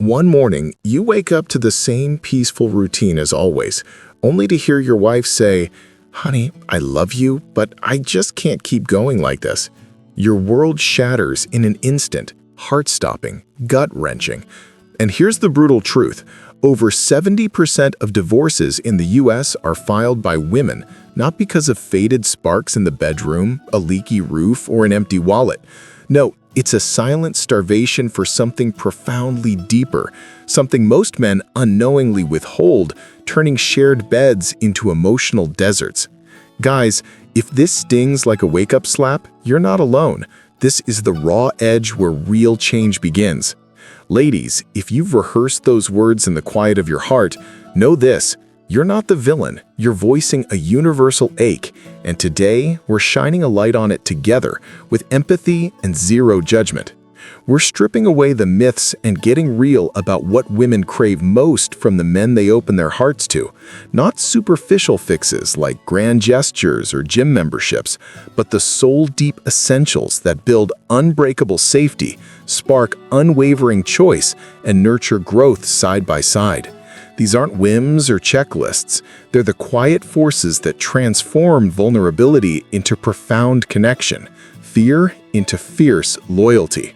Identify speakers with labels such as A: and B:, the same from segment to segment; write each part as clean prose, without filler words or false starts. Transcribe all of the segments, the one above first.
A: One morning, you wake up to the same peaceful routine as always, only to hear your wife say, "Honey, I love you, but I just can't keep going like this." Your world shatters in an instant, heart-stopping, gut-wrenching. And here's the brutal truth. Over 70% of divorces in the US are filed by women, not because of faded sparks in the bedroom, a leaky roof, or an empty wallet. No, it's a silent starvation for something profoundly deeper, something most men unknowingly withhold, turning shared beds into emotional deserts. Guys, if this stings like a wake-up slap, you're not alone. This is the raw edge where real change begins. Ladies, if you've rehearsed those words in the quiet of your heart, know this: you're not the villain, you're voicing a universal ache, and today we're shining a light on it together with empathy and zero judgment. We're stripping away the myths and getting real about what women crave most from the men they open their hearts to. Not superficial fixes like grand gestures or gym memberships, but the soul-deep essentials that build unbreakable safety, spark unwavering choice, and nurture growth side by side. These aren't whims or checklists. They're the quiet forces that transform vulnerability into profound connection, fear into fierce loyalty.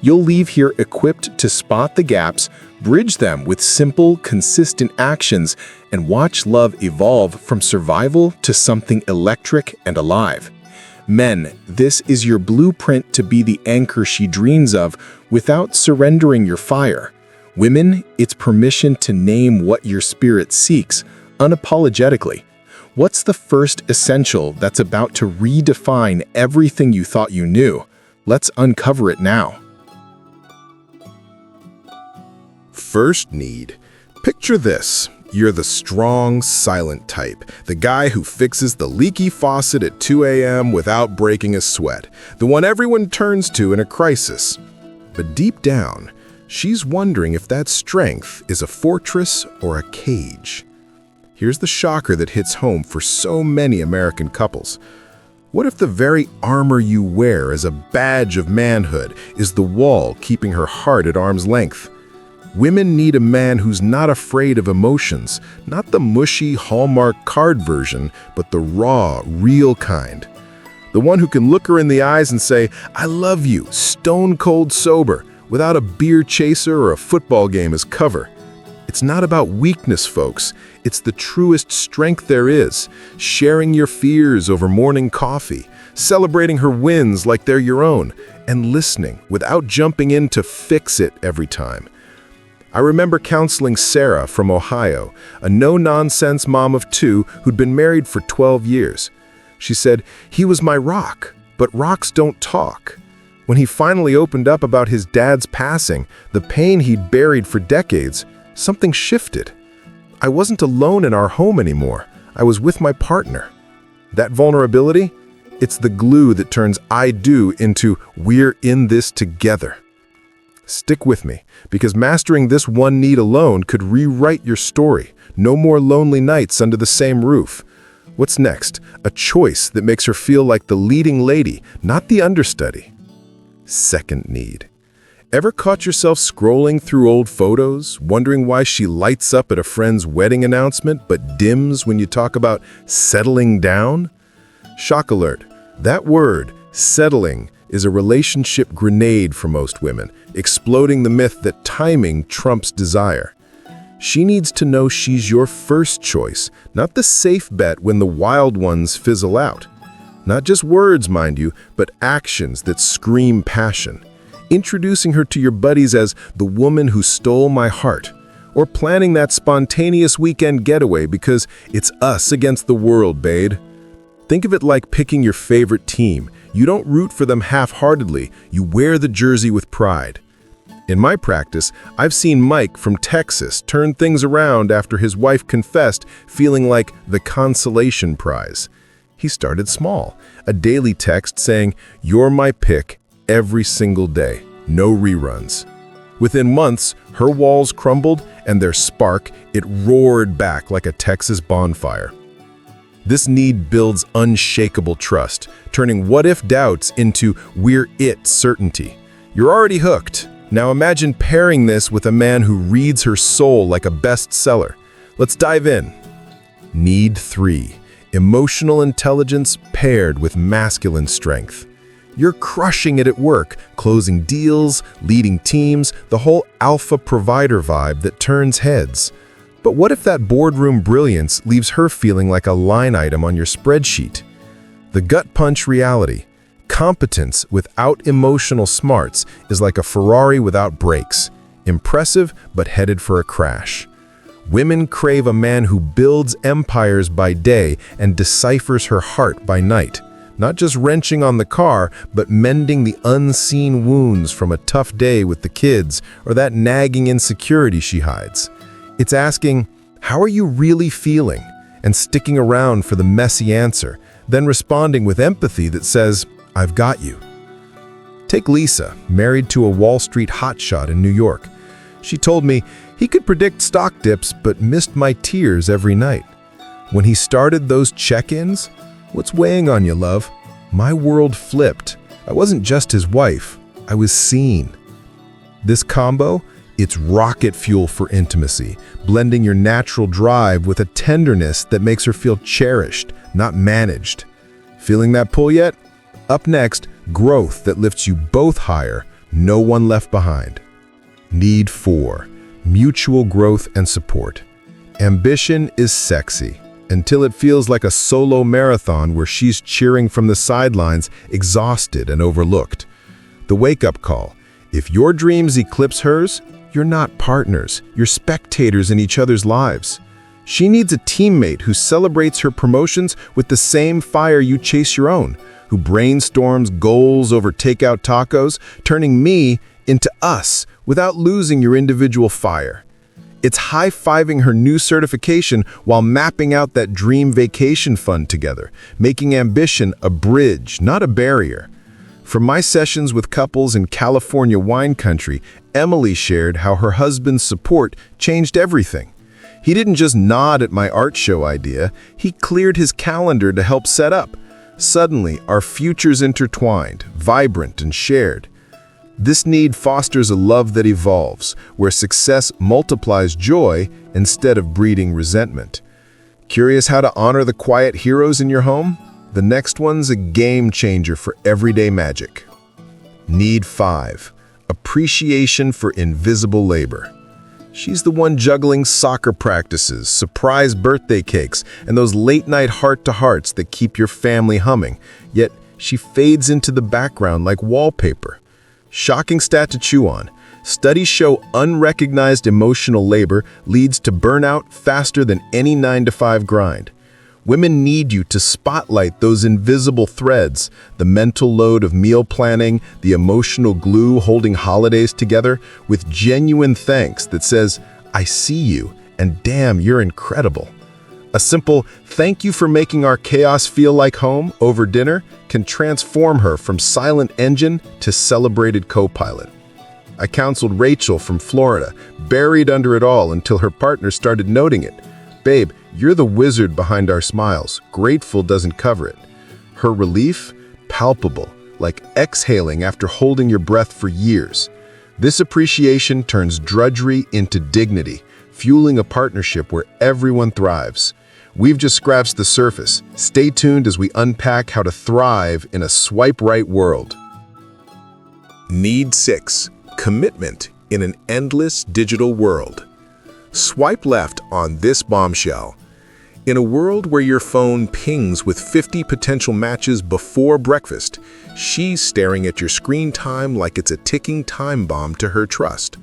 A: You'll leave here equipped to spot the gaps, bridge them with simple, consistent actions, and watch love evolve from survival to something electric and alive. Men, this is your blueprint to be the anchor she dreams of without surrendering your fire. Women, it's permission to name what your spirit seeks, unapologetically. What's the first essential that's about to redefine everything you thought you knew? Let's uncover it now.
B: First need. Picture this. You're the strong, silent type, the guy who fixes the leaky faucet at 2 a.m. without breaking a sweat, the one everyone turns to in a crisis. But deep down, she's wondering if that strength is a fortress or a cage. Here's the shocker that hits home for so many American couples. What if the very armor you wear as a badge of manhood is the wall keeping her heart at arm's length? Women need a man who's not afraid of emotions, not the mushy Hallmark card version, but the raw, real kind. The one who can look her in the eyes and say, "I love you," stone cold sober, without a beer chaser or a football game as cover. It's not about weakness, folks. It's the truest strength there is, sharing your fears over morning coffee, celebrating her wins like they're your own, and listening without jumping in to fix it every time. I remember counseling Sarah from Ohio, a no-nonsense mom of 2 who'd been married for 12 years. She said, "He was my rock, but rocks don't talk." When he finally opened up about his dad's passing, the pain he'd buried for decades, something shifted. I wasn't alone in our home anymore. I was with my partner. That vulnerability, it's the glue that turns "I do" into "we're in this together." Stick with me, because mastering this one need alone could rewrite your story. No more lonely nights under the same roof. What's next? A choice that makes her feel like the leading lady, not the understudy. Second need. Ever caught yourself scrolling through old photos, wondering why she lights up at a friend's wedding announcement but dims when you talk about settling down? Shock alert. That word, settling, is a relationship grenade for most women, exploding the myth that timing trumps desire. She needs to know she's your first choice, not the safe bet when the wild ones fizzle out. Not just words, mind you, but actions that scream passion. Introducing her to your buddies as the woman who stole my heart, or planning that spontaneous weekend getaway because it's us against the world, babe. Think of it like picking your favorite team. You don't root for them half-heartedly, you wear the jersey with pride. In my practice, I've seen Mike from Texas turn things around after his wife confessed, feeling like the consolation prize. He started small, a daily text saying, "You're my pick," every single day, no reruns. Within months, her walls crumbled and their spark, it roared back like a Texas bonfire. This need builds unshakable trust, turning what-if doubts into "we're it" certainty. You're already hooked. Now imagine pairing this with a man who reads her soul like a bestseller. Let's dive in. Need 3. Emotional intelligence paired with masculine strength. You're crushing it at work, closing deals, leading teams, the whole alpha provider vibe that turns heads. But what if that boardroom brilliance leaves her feeling like a line item on your spreadsheet? The gut punch reality. Competence without emotional smarts is like a Ferrari without brakes. Impressive, but headed for a crash. Women crave a man who builds empires by day and deciphers her heart by night. Not just wrenching on the car, but mending the unseen wounds from a tough day with the kids or that nagging insecurity she hides. It's asking, how are you really feeling? And sticking around for the messy answer, then responding with empathy that says, I've got you. Take Lisa, married to a Wall Street hotshot in New York. She told me he could predict stock dips but missed my tears every night. When he started those check-ins, what's weighing on you, love? My world flipped. I wasn't just his wife, I was seen. This combo, it's rocket fuel for intimacy, blending your natural drive with a tenderness that makes her feel cherished, not managed. Feeling that pull yet? Up next, growth that lifts you both higher, no one left behind. Need 4. Mutual growth and support. Ambition is sexy, until it feels like a solo marathon where she's cheering from the sidelines, exhausted and overlooked. The wake-up call. If your dreams eclipse hers, you're not partners, you're spectators in each other's lives. She needs a teammate who celebrates her promotions with the same fire you chase your own, who brainstorms goals over takeout tacos, turning me into us without losing your individual fire. It's high-fiving her new certification while mapping out that dream vacation fund together, making ambition a bridge, not a barrier. From my sessions with couples in California wine country, Emily shared how her husband's support changed everything. He didn't just nod at my art show idea, he cleared his calendar to help set up. Suddenly, our futures intertwined, vibrant and shared. This need fosters a love that evolves, where success multiplies joy instead of breeding resentment. Curious how to honor the quiet heroes in your home? The next one's a game changer for everyday magic. Need 5. Appreciation for invisible labor. She's the one juggling soccer practices, surprise birthday cakes, and those late-night heart-to-hearts that keep your family humming. Yet, she fades into the background like wallpaper. Shocking stat to chew on. Studies show unrecognized emotional labor leads to burnout faster than any 9-to-5 grind. Women need you to spotlight those invisible threads, the mental load of meal planning, the emotional glue holding holidays together, with genuine thanks that says, I see you, and damn, you're incredible. A simple, thank you for making our chaos feel like home over dinner can transform her from silent engine to celebrated co-pilot. I counseled Rachel from Florida, buried under it all until her partner started noting it. Babe, you're the wizard behind our smiles. Grateful doesn't cover it. Her relief? Palpable, like exhaling after holding your breath for years. This appreciation turns drudgery into dignity, fueling a partnership where everyone thrives. We've just scratched the surface. Stay tuned as we unpack how to thrive in a swipe-right world. Need 6. Commitment in an endless digital world. Swipe left on this bombshell. In a world where your phone pings with 50 potential matches before breakfast, she's staring at your screen time like it's a ticking time bomb to her trust.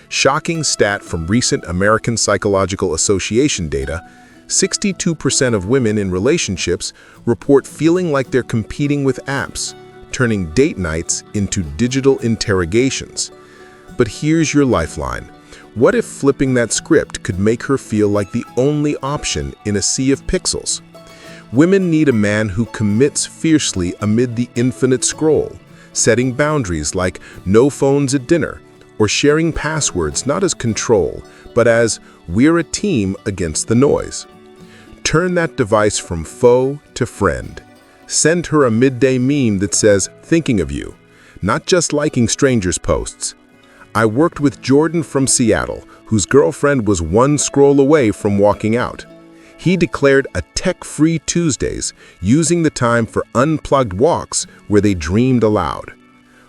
B: Shocking stat from recent American Psychological Association data, 62% of women in relationships report feeling like they're competing with apps, turning date nights into digital interrogations. But here's your lifeline. What if flipping that script could make her feel like the only option in a sea of pixels? Women need a man who commits fiercely amid the infinite scroll, setting boundaries like no phones at dinner, or sharing passwords not as control, but as we're a team against the noise. Turn that device from foe to friend. Send her a midday meme that says, thinking of you, not just liking strangers' posts. I worked with Jordan from Seattle, whose girlfriend was one scroll away from walking out. He declared a tech-free Tuesdays, using the time for unplugged walks where they dreamed aloud.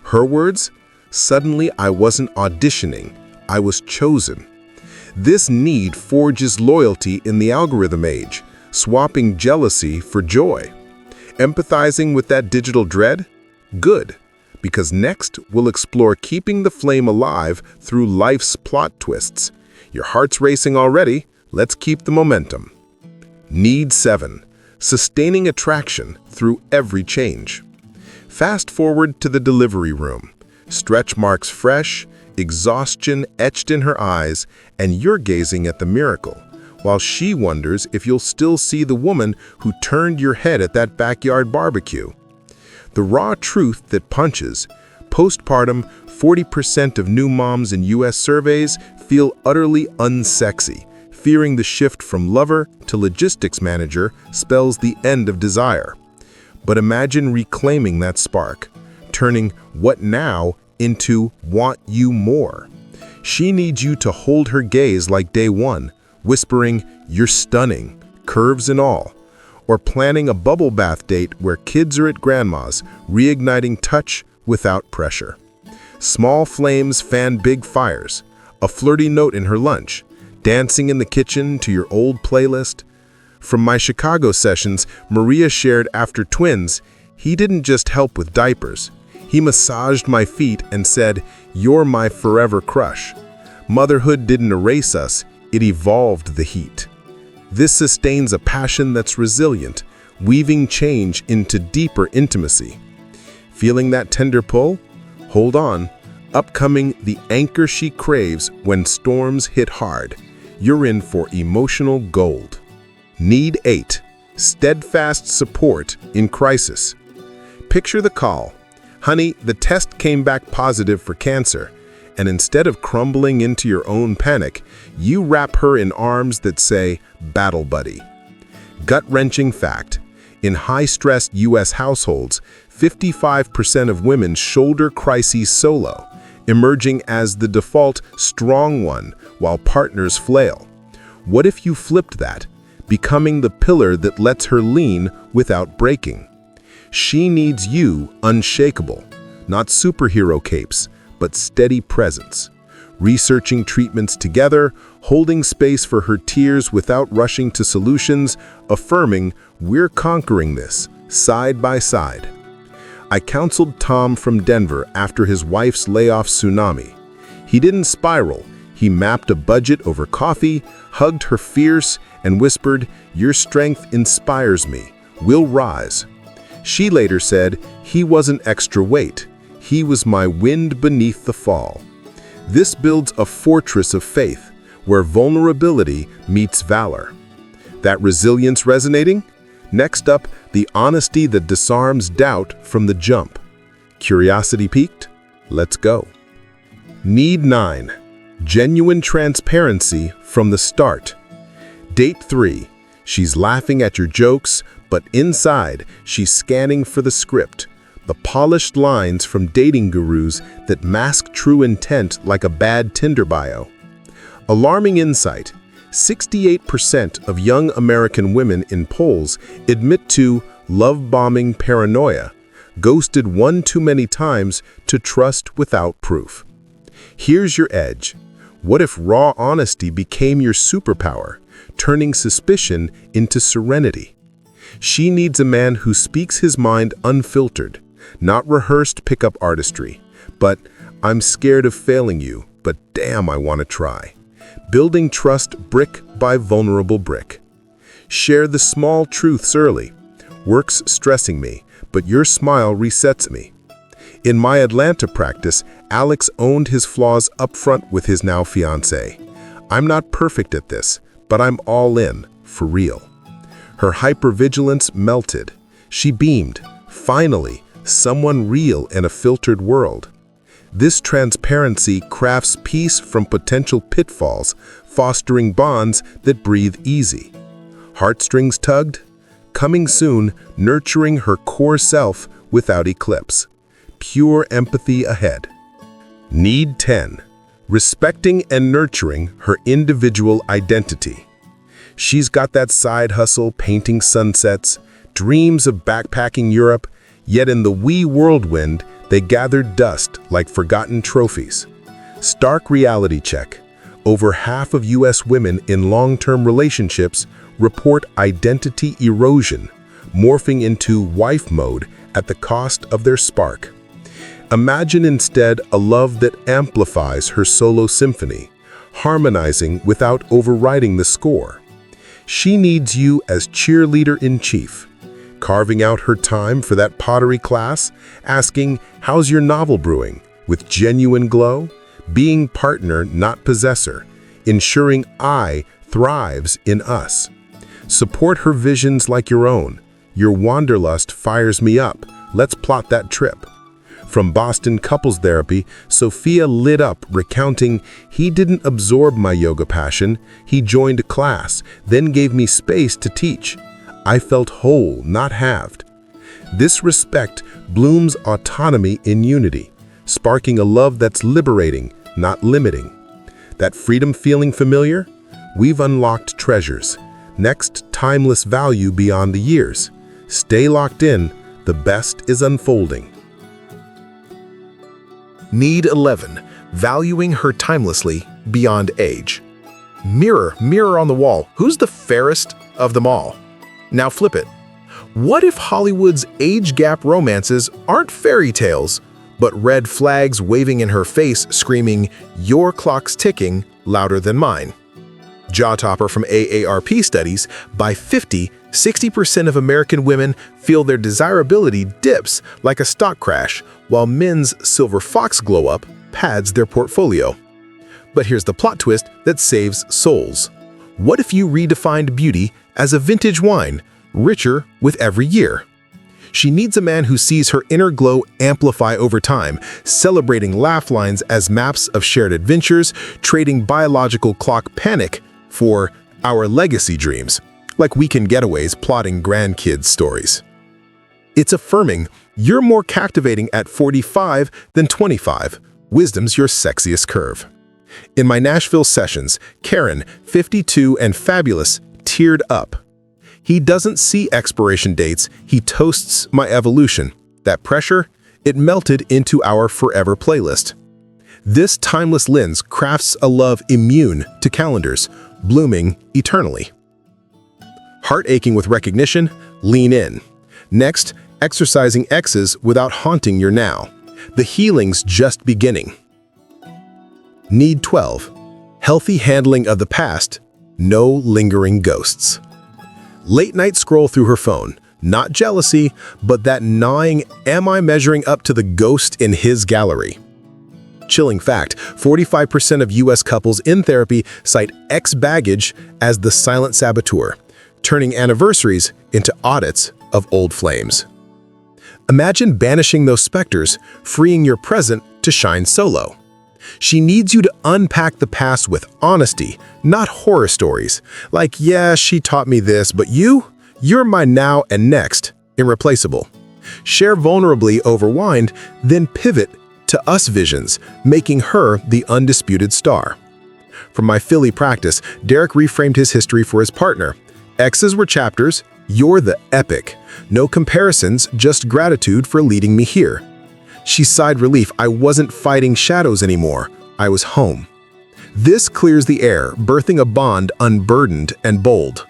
B: Her words? Suddenly I wasn't auditioning, I was chosen. This need forges loyalty in the algorithm age, swapping jealousy for joy. Empathizing with that digital dread? Good, because next we'll explore keeping the flame alive through life's plot twists. Your heart's racing already, let's keep the momentum. Need 7. Sustaining attraction through every change. Fast forward to the delivery room. Stretch marks fresh, exhaustion etched in her eyes, and you're gazing at the miracle, while she wonders if you'll still see the woman who turned your head at that backyard barbecue. The raw truth that punches: postpartum, 40% of new moms in US surveys feel utterly unsexy, fearing the shift from lover to logistics manager spells the end of desire. But imagine reclaiming that spark, turning what now into want you more. She needs you to hold her gaze like day one, whispering, "You're stunning," curves and all. Or planning a bubble bath date where kids are at grandma's, reigniting touch without pressure. Small flames fan big fires, a flirty note in her lunch, dancing in the kitchen to your old playlist. From my Chicago sessions, Maria shared after twins, he didn't just help with diapers. He massaged my feet and said, "You're my forever crush." Motherhood didn't erase us, it evolved the heat. This sustains a passion that's resilient, weaving change into deeper intimacy. Feeling that tender pull? Hold on. Upcoming, the anchor she craves when storms hit hard. You're in for emotional gold. Need 8. Steadfast support in crisis. Picture the call. "Honey, the test came back positive for cancer." And instead of crumbling into your own panic, you wrap her in arms that say, "Battle buddy." Gut-wrenching fact. In high-stressed US households, 55% of women shoulder crises solo, emerging as the default strong one while partners flail. What if you flipped that, becoming the pillar that lets her lean without breaking? She needs you unshakable, not superhero capes, but steady presence. Researching treatments together, holding space for her tears without rushing to solutions, affirming, "We're conquering this, side by side." I counseled Tom from Denver after his wife's layoff tsunami. He didn't spiral. He mapped a budget over coffee, hugged her fierce, and whispered, "Your strength inspires me. We'll rise." She later said, "He wasn't extra weight. He was my wind beneath the fall." This builds a fortress of faith, where vulnerability meets valor. That resilience resonating? Next up, the honesty that disarms doubt from the jump. Curiosity piqued? Let's go. Need 9. Genuine transparency from the start. Date 3. She's laughing at your jokes, but inside, she's scanning for the script. The polished lines from dating gurus that mask true intent like a bad Tinder bio. Alarming insight. 68% of young American women in polls admit to love-bombing paranoia, ghosted one too many times to trust without proof. Here's your edge. What if raw honesty became your superpower, turning suspicion into serenity? She needs a man who speaks his mind unfiltered, not rehearsed pickup artistry, but "I'm scared of failing you, but damn, I want to try." Building trust brick by vulnerable brick. Share the small truths early. "Work's stressing me, but your smile resets me." In my Atlanta practice, Alex owned his flaws upfront with his now fiancé. "I'm not perfect at this, but I'm all in, for real." Her hypervigilance melted. She beamed. Finally, someone real in a filtered world. This transparency crafts peace from potential pitfalls, fostering bonds that breathe easy. Heartstrings tugged? Coming soon, nurturing her core self without eclipse. Pure empathy ahead. Need 10. respecting and nurturing her individual identity. She's got that side hustle painting sunsets, dreams of backpacking Europe, yet in the wee whirlwind, they gather dust like forgotten trophies. Stark reality check. Over half of U.S. women in long-term relationships report identity erosion, morphing into wife mode at the cost of their spark. Imagine instead a love that amplifies her solo symphony, harmonizing without overriding the score. She needs you as cheerleader-in-chief, carving out her time for that pottery class, asking, "How's your novel brewing?" with genuine glow, being partner, not possessor, ensuring I thrives in us. Support her visions like your own. Your wanderlust fires me up. Let's plot that trip. From Boston couples therapy, Sophia lit up recounting, "He didn't absorb my yoga passion. He joined a class, then gave me space to teach. I felt whole, not halved." This respect blooms autonomy in unity, sparking a love that's liberating, not limiting. That freedom feeling familiar? We've unlocked treasures. Next, timeless value beyond the years. Stay locked in. The best is unfolding.
A: Need 11. Valuing her timelessly beyond age. Mirror, mirror on the wall, who's the fairest of them all? Now flip it. What if Hollywood's age gap romances aren't fairy tales, but red flags waving in her face screaming, "Your clock's ticking louder than mine"? Jaw topper from AARP studies, by 50, 60% of American women feel their desirability dips like a stock crash, while men's silver fox glow-up pads their portfolio. But here's the plot twist that saves souls. What if you redefined beauty as a vintage wine, richer with every year? She needs a man who sees her inner glow amplify over time, celebrating laugh lines as maps of shared adventures, trading biological clock panic for our legacy dreams, like weekend getaways plotting grandkids' stories. It's affirming you're more captivating at 45 than 25. Wisdom's your sexiest curve. In my Nashville sessions, Karen, 52 and fabulous, teared up. He doesn't see expiration dates, he toasts my evolution. That pressure, it melted into our forever playlist. This timeless lens crafts a love immune to calendars, blooming eternally. Heart aching with recognition? Lean in. Next, exercising exes without haunting your now. The healing's just beginning. Need 12. Healthy handling of the past, no lingering ghosts. Late night scroll through her phone. Not jealousy, but that gnawing, am I measuring up to the ghost in his gallery? Chilling fact, 45% of US couples in therapy cite ex-baggage as the silent saboteur, turning anniversaries into audits of old flames. Imagine banishing those specters, freeing your present to shine solo. She needs you to unpack the past with honesty, not horror stories. Like, yeah, she taught me this, but you're my now and next, irreplaceable. Share vulnerably over wine, then pivot to us visions, making her the undisputed star. From my Philly practice, Derek reframed his history for his partner. Exes were chapters, you're the epic. No comparisons, just gratitude for leading me here. She sighed relief. I wasn't fighting shadows anymore. I was home. This clears the air, birthing a bond unburdened and bold.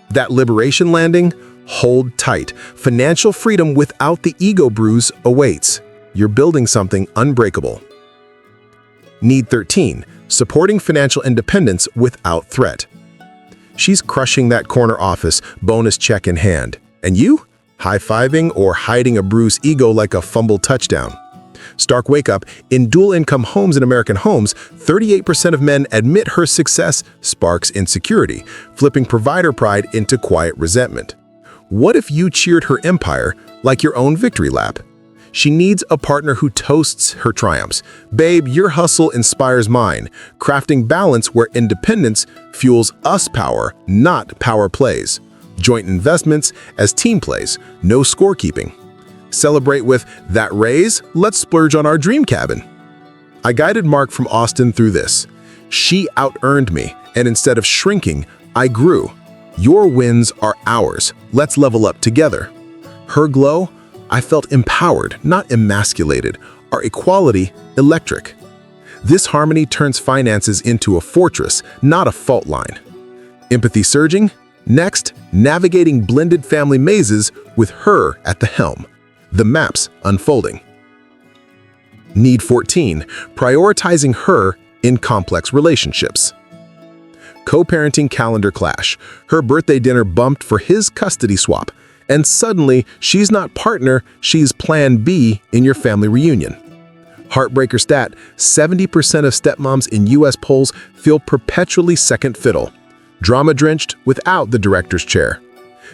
A: That liberation landing? Hold tight. Financial freedom without the ego bruise awaits. You're building something unbreakable. Need 13. Supporting financial independence without threat. She's crushing that corner office, bonus check in hand. And you? High-fiving or hiding a bruised ego like a fumbled touchdown. Stark wake-up, in dual-income homes in American homes, 38% of men admit her success sparks insecurity, flipping provider pride into quiet resentment. What if you cheered her empire like your own victory lap? She needs a partner who toasts her triumphs. Babe, your hustle inspires mine, crafting balance where independence fuels us power, not power plays. Joint investments as team plays, no scorekeeping. Celebrate with that raise, let's splurge on our dream cabin.
B: I guided Mark from Austin through this. She out-earned me, and instead of shrinking, I grew. Your wins are ours. Let's level up together. Her glow, I felt empowered, not emasculated. Our equality, electric. This harmony turns finances into a fortress, not a fault line. Empathy surging. Next, navigating blended family mazes with her at the helm. The maps unfolding. Need 14, prioritizing her in complex relationships. Co-parenting calendar clash. Her birthday dinner bumped for his custody swap, and suddenly she's not partner, she's plan B in your family reunion. Heartbreaker stat, 70% of stepmoms in US polls feel perpetually second fiddle. Drama-drenched without the director's chair.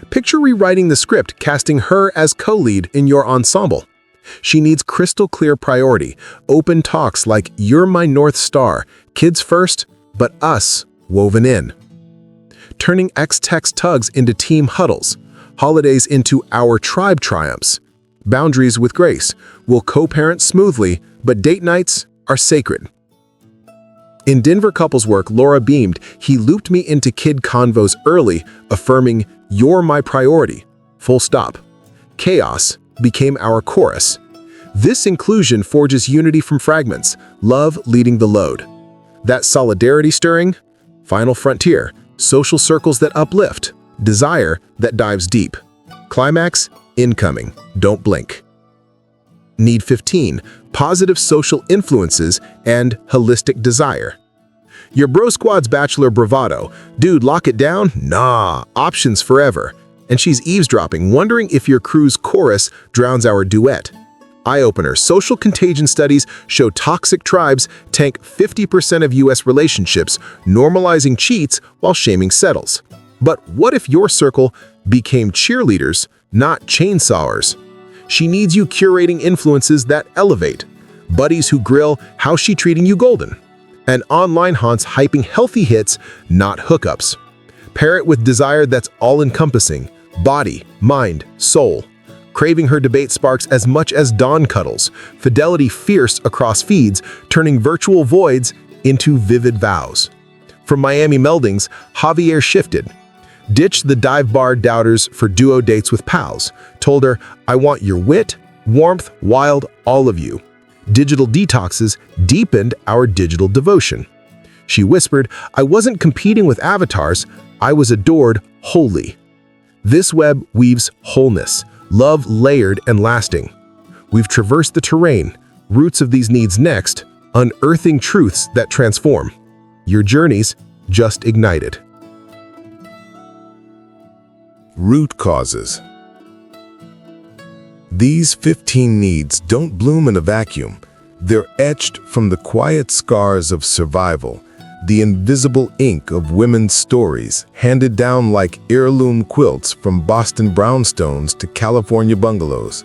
B: Picture rewriting the script, casting her as co-lead in your ensemble. She needs crystal clear priority, open talks like "You're my North Star, kids first, but us woven in." Turning ex-text tugs into team huddles, holidays into our tribe triumphs. Boundaries with grace. We'll co-parent smoothly, but date nights are sacred. In Denver couples work, Laura beamed. He looped me into kid convos early, affirming, "You're my priority." Full stop. Chaos became our chorus. This inclusion forges unity from fragments, love leading the load. That solidarity stirring, final frontier, social circles that uplift, desire that dives deep. Climax, incoming, don't blink. Need 15, positive social influences and holistic desire. Your bro squad's bachelor bravado. Dude, lock it down? Nah, options forever. And she's eavesdropping, wondering if your crew's chorus drowns our duet. Eye-opener, social contagion studies show toxic tribes tank 50% of US relationships, normalizing cheats while shaming settles. But what if your circle became cheerleaders, not chainsawers? She needs you curating influences that elevate. Buddies who grill, "How's she treating you golden?" And online haunts hyping healthy hits, not hookups. Pair it with desire that's all-encompassing, body, mind, soul. Craving her debate sparks as much as dawn cuddles, fidelity fierce across feeds, turning virtual voids into vivid vows. From Miami meldings, Javier shifted. Ditched the dive bar doubters for duo dates with pals. Told her, "I want your wit, warmth, wild, all of you." Digital detoxes deepened our digital devotion. She whispered, "I wasn't competing with avatars, I was adored wholly." This web weaves wholeness, love layered and lasting. We've traversed the terrain, roots of these needs next, unearthing truths that transform. Your journeys just ignited.
C: Root causes. These 15 needs don't bloom in a vacuum. They're etched from the quiet scars of survival, the invisible ink of women's stories handed down like heirloom quilts from Boston brownstones to California bungalows.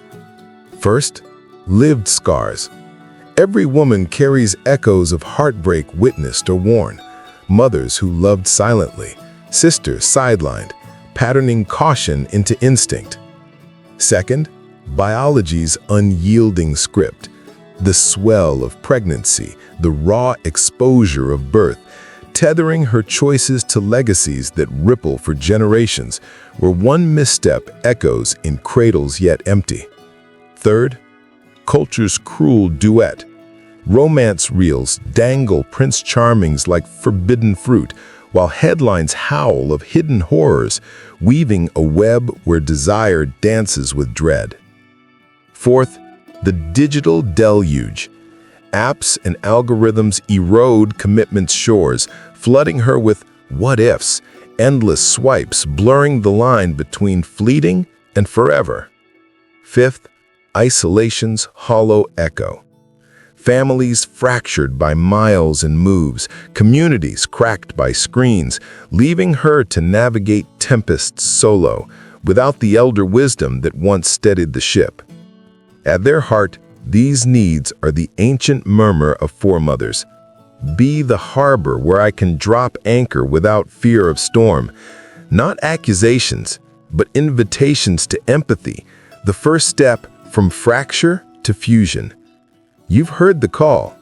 C: First, lived scars. Every woman carries echoes of heartbreak witnessed or worn. Mothers who loved silently, sisters sidelined, patterning caution into instinct. Second, biology's unyielding script. The swell of pregnancy, the raw exposure of birth, tethering her choices to legacies that ripple for generations, where one misstep echoes in cradles yet empty. Third, culture's cruel duet. Romance reels dangle Prince Charmings like forbidden fruit, while headlines howl of hidden horrors, weaving a web where desire dances with dread. Fourth, the digital deluge. Apps and algorithms erode commitment's shores, flooding her with what-ifs, endless swipes blurring the line between fleeting and forever. Fifth, isolation's hollow echo. Families fractured by miles and moves, communities cracked by screens, leaving her to navigate tempests solo, without the elder wisdom that once steadied the ship. At their heart, these needs are the ancient murmur of foremothers. Be the harbor where I can drop anchor without fear of storm. Not accusations, but invitations to empathy, the first step from fracture to fusion. You've heard the call.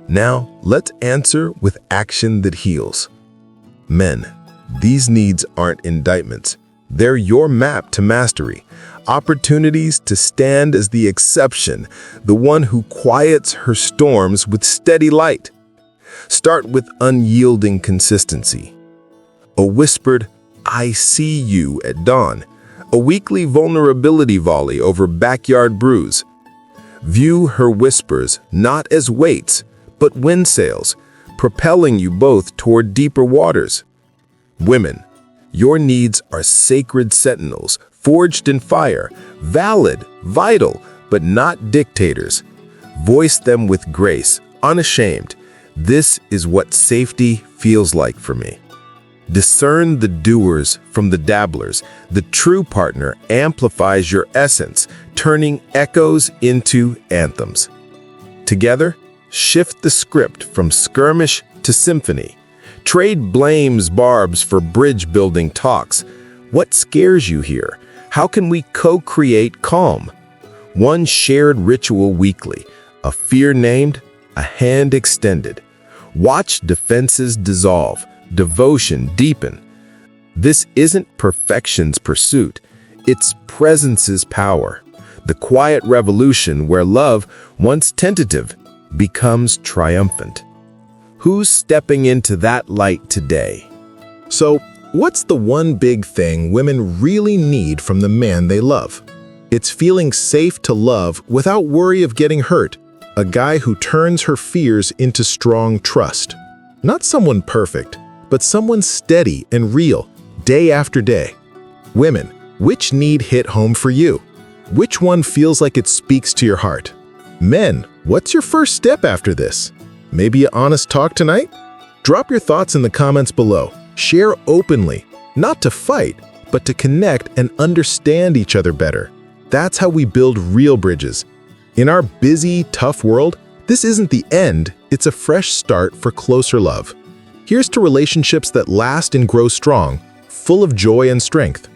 C: Now, let's answer with action that heals. Men, these needs aren't indictments. They're your map to mastery. Opportunities to stand as the exception, the one who quiets her storms with steady light. Start with unyielding consistency. A whispered, "I see you" at dawn. A weekly vulnerability volley over backyard brews. View her whispers not as weights, but wind sails, propelling you both toward deeper waters. Women, your needs are sacred sentinels, forged in fire, valid, vital, but not dictators. Voice them with grace, unashamed. This is what safety feels like for me. Discern the doers from the dabblers. The true partner amplifies your essence, turning echoes into anthems. Together, shift the script from skirmish to symphony. Trade blames barbs for bridge-building talks. What scares you here? How can we co-create calm? One shared ritual weekly, a fear named, a hand extended. Watch defenses dissolve, devotion deepen. This isn't perfection's pursuit, it's presence's power. The quiet revolution where love, once tentative, becomes triumphant. Who's stepping into that light today?
A: So, what's the one big thing women really need from the man they love? It's feeling safe to love without worry of getting hurt. A guy who turns her fears into strong trust. Not someone perfect, but someone steady and real, day after day. Women, which need hit home for you? Which one feels like it speaks to your heart? Men, what's your first step after this? Maybe an honest talk tonight? Drop your thoughts in the comments below. Share openly, not to fight, but to connect and understand each other better. That's how we build real bridges. In our busy, tough world, this isn't the end, it's a fresh start for closer love. Here's to relationships that last and grow strong, full of joy and strength.